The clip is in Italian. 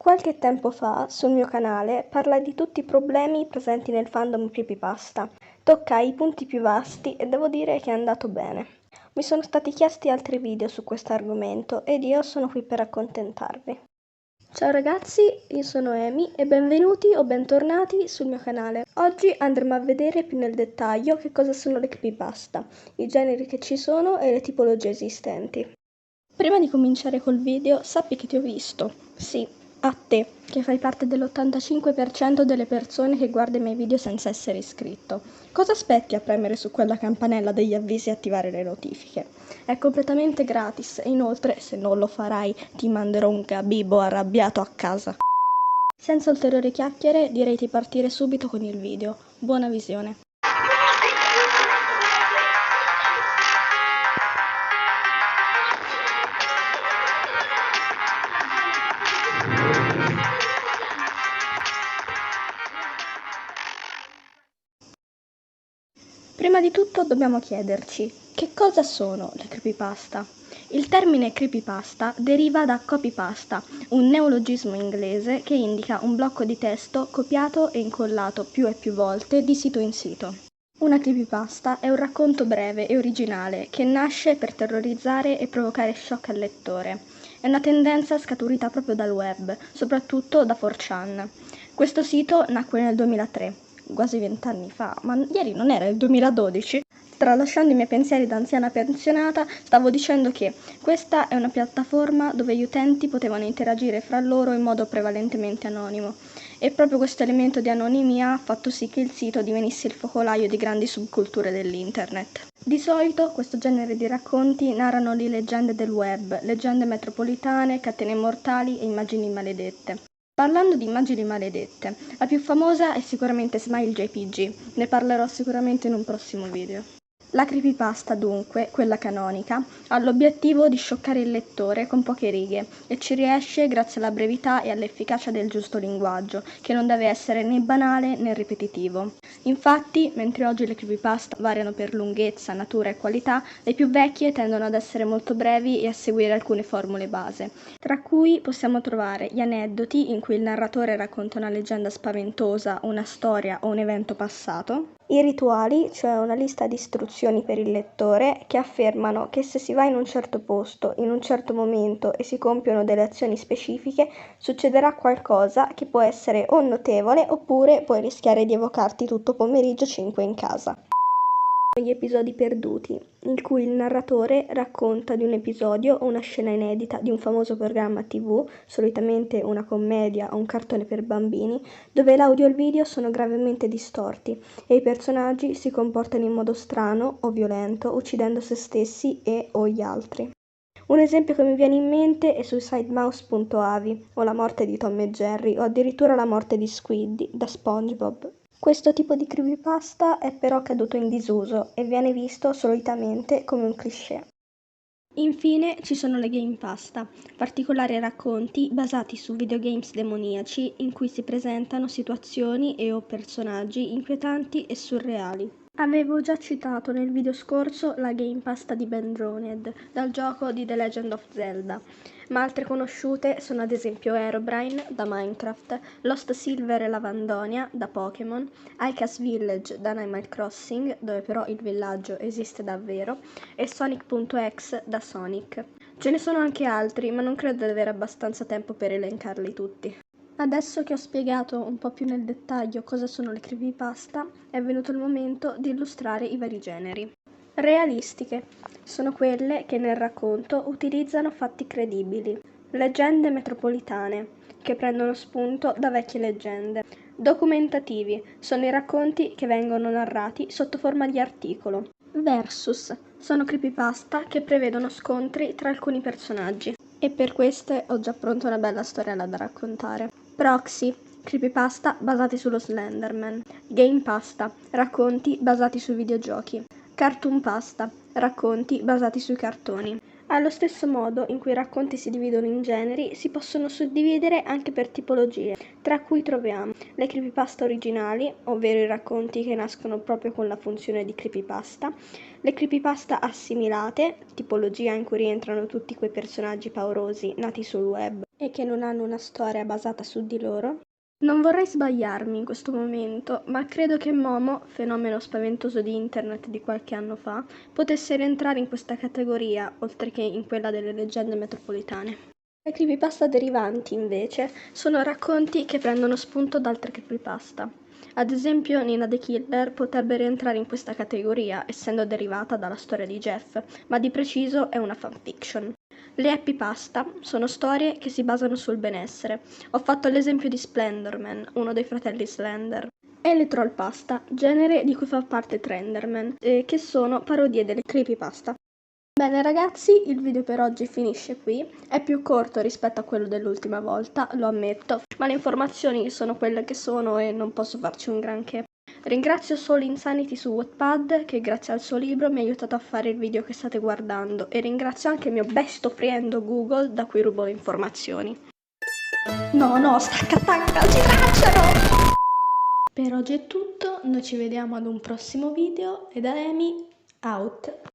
Qualche tempo fa, sul mio canale, parlai di tutti i problemi presenti nel fandom creepypasta. Toccai i punti più vasti e devo dire che è andato bene. Mi sono stati chiesti altri video su questo argomento ed io sono qui per accontentarvi. Ciao ragazzi, io sono Amy e benvenuti o bentornati sul mio canale. Oggi andremo a vedere più nel dettaglio che cosa sono le creepypasta, i generi che ci sono e le tipologie esistenti. Prima di cominciare col video, sappi che ti ho visto. Sì, a te, che fai parte dell'85% delle persone che guarda i miei video senza essere iscritto. Cosa aspetti a premere su quella campanella degli avvisi e attivare le notifiche? È completamente gratis e inoltre, se non lo farai, ti manderò un gabibbo arrabbiato a casa. Senza ulteriori chiacchiere, direi di partire subito con il video. Buona visione. Prima di tutto dobbiamo chiederci, che cosa sono le creepypasta? Il termine creepypasta deriva da copypasta, un neologismo inglese che indica un blocco di testo copiato e incollato più e più volte di sito in sito. Una creepypasta è un racconto breve e originale che nasce per terrorizzare e provocare shock al lettore. È una tendenza scaturita proprio dal web, soprattutto da 4chan. Questo sito nacque nel 2003. Quasi 20 anni fa, ma ieri non era il 2012? Tralasciando i miei pensieri da anziana pensionata, stavo dicendo che questa è una piattaforma dove gli utenti potevano interagire fra loro in modo prevalentemente anonimo. E proprio questo elemento di anonimia ha fatto sì che il sito divenisse il focolaio di grandi subculture dell'internet. Di solito questo genere di racconti narrano le leggende del web, leggende metropolitane, catene mortali e immagini maledette. Parlando di immagini maledette, la più famosa è sicuramente Smile JPG, ne parlerò sicuramente in un prossimo video. La creepypasta, dunque, quella canonica, ha l'obiettivo di scioccare il lettore con poche righe e ci riesce grazie alla brevità e all'efficacia del giusto linguaggio, che non deve essere né banale né ripetitivo. Infatti, mentre oggi le creepypasta variano per lunghezza, natura e qualità, le più vecchie tendono ad essere molto brevi e a seguire alcune formule base, tra cui possiamo trovare gli aneddoti in cui il narratore racconta una leggenda spaventosa, una storia o un evento passato, i rituali, cioè una lista di istruzioni per il lettore che affermano che se si va in un certo posto, in un certo momento e si compiono delle azioni specifiche, succederà qualcosa che può essere o notevole oppure puoi rischiare di evocarti tutto pomeriggio 5 in casa. Gli episodi perduti, in cui il narratore racconta di un episodio o una scena inedita di un famoso programma TV, solitamente una commedia o un cartone per bambini, dove l'audio e il video sono gravemente distorti e i personaggi si comportano in modo strano o violento, uccidendo se stessi e o gli altri. Un esempio che mi viene in mente è SuicideMouse.avi, o la morte di Tom e Jerry, o addirittura la morte di Squiddy, da SpongeBob. Questo tipo di creepypasta è però caduto in disuso e viene visto solitamente come un cliché. Infine ci sono le gamepasta, particolari racconti basati su videogames demoniaci in cui si presentano situazioni e o personaggi inquietanti e surreali. Avevo già citato nel video scorso la gamepasta di Ben Droned, dal gioco di The Legend of Zelda, ma altre conosciute sono ad esempio Herobrine, da Minecraft, Lost Silver e Lavandonia, da Pokémon, Icas Village, da Animal Crossing, dove però il villaggio esiste davvero, e Sonic.exe, da Sonic. Ce ne sono anche altri, ma non credo di avere abbastanza tempo per elencarli tutti. Adesso che ho spiegato un po' più nel dettaglio cosa sono le creepypasta, è venuto il momento di illustrare i vari generi. Realistiche sono quelle che nel racconto utilizzano fatti credibili. Leggende metropolitane, che prendono spunto da vecchie leggende. Documentativi sono i racconti che vengono narrati sotto forma di articolo. Versus sono creepypasta che prevedono scontri tra alcuni personaggi. E per queste ho già pronta una bella storiella da raccontare. Proxy, creepypasta basati sullo Slenderman. Gamepasta, racconti basati sui videogiochi. Cartoon pasta, racconti basati sui cartoni. Allo stesso modo in cui i racconti si dividono in generi, si possono suddividere anche per tipologie, tra cui troviamo le creepypasta originali, ovvero i racconti che nascono proprio con la funzione di creepypasta, le creepypasta assimilate, tipologia in cui rientrano tutti quei personaggi paurosi nati sul web e che non hanno una storia basata su di loro. Non vorrei sbagliarmi in questo momento, ma credo che Momo, fenomeno spaventoso di internet di qualche anno fa, potesse rientrare in questa categoria, oltre che in quella delle leggende metropolitane. Le creepypasta derivanti, invece, sono racconti che prendono spunto da altre creepypasta. Ad esempio, Nina the Killer potrebbe rientrare in questa categoria, essendo derivata dalla storia di Jeff, ma di preciso è una fanfiction. Le happy pasta sono storie che si basano sul benessere. Ho fatto l'esempio di Slenderman, uno dei fratelli Slender. E le troll pasta, genere di cui fa parte Trenderman, che sono parodie delle creepypasta. Bene ragazzi, il video per oggi finisce qui. È più corto rispetto a quello dell'ultima volta, lo ammetto, ma le informazioni sono quelle che sono e non posso farci un granché. Ringrazio solo Insanity su Wattpad, che grazie al suo libro mi ha aiutato a fare il video che state guardando, e ringrazio anche il mio besto friendo Google, da cui rubo le informazioni. No, stacca, ci tracciano! Per oggi è tutto, noi ci vediamo ad un prossimo video, e da Amy, out!